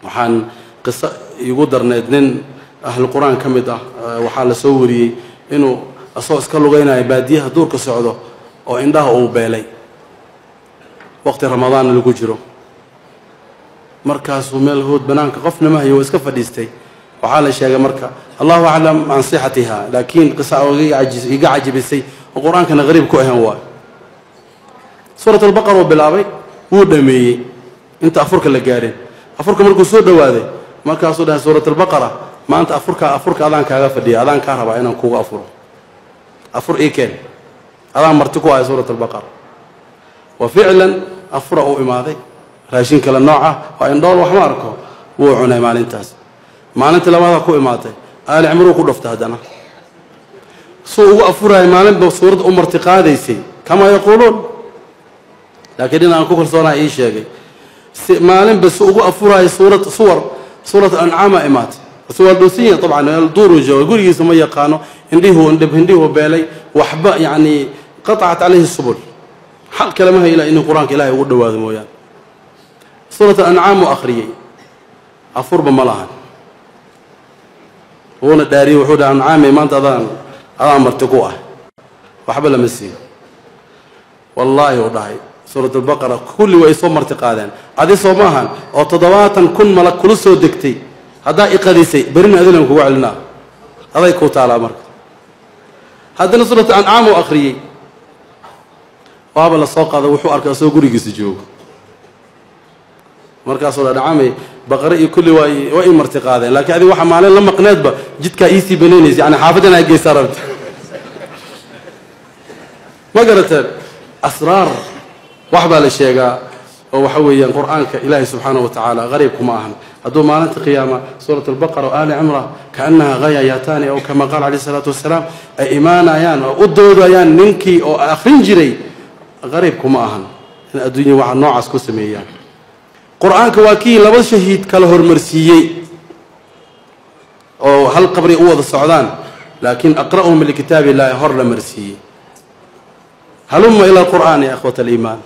waxaan qiso igu darneed nin ahlu quraan kamid ah waxa la soo wariyay inuu asoo iska lugeynay baadiyaha duurka socdo oo indhaha uu beelay waqti ramadaan lagu jiro markaas uu meel hood banaanka qofna ma hayo iska fadhiistay waxa la sheegay marka Allahu a'lam an sihhatiha laakiin qisa iga ajibisay quraanka qariib ku ahaan waa suurat al-baqara bilaabay wuu dhameeyay inta afurka la gaarin afurka markuu soo dhawaaday markaas uu dhahay suurat al-baqara maanta afurka adaan kaaga fadhiya adaan ka rabaa inaan kuugu afuro afur eekeen adaan marti ku ay suurat al-baqara wa ficlan afura oo imaaday raashin kala nooca waa in dhool wax ma arko wuu cunay maalinta labaad ku imaatay aali cimru ku dhaftay hadana soo ugu afuray maalinba suurad marti qaadaysay kama yaquluun laakiin aan ku kalsoonaa ii sheegay maalinba soo ugu afuray suurat an'am imaat suwal doosiya طبعا الدور جو gurigiisa ma yaqaano indhihu beelay waxba yani qat'at alayhi subul hal kalama ila in quraanka ilaahay ugu dhawaado mooyaan suurat an'am akhriyay afurba malahan هنا داري وحود عن عامي ما أنت أذان مرتقوه وحب لمسيه والله والله سورة البقرة كل ويصوم مرتقادين هذه صومها أو تضواتا كن ملك كل سو دكتي هذا إقديسي برنا أذنهم هو علنا هذا يكون تعالى مرك هذا سورة أنعام وآخرية وهذا الساق هذا وحو أركا سو قري جسجوه مركز سورة أنعام بقرة كل وين مرتقادين لكن هذه واحد معلن لما قناد جد كايسي بنينيز يعني حافظنا هاي صارت ما قرأت أسرار وحبة للشيء وحوي القرآن كإله سبحانه وتعالى غريبكم أهم هذو ما أنت قيامة سورة البقرة وآل عمران كأنها غايتان أو كما قال عليه الصلاة والسلام إيمان أيان أو أدود أيان ننكي أو أخرين جري غريبكم أهم الدنيا واحد نوع عسكوسمية قرآن كواكي لبس شهيد كالهور مرسيي أو هل قبري أوض السعودان لكن أقرأهم من الكتاب لا يهر مرسيي هلم إلى القرآن يا أخوة الإيمان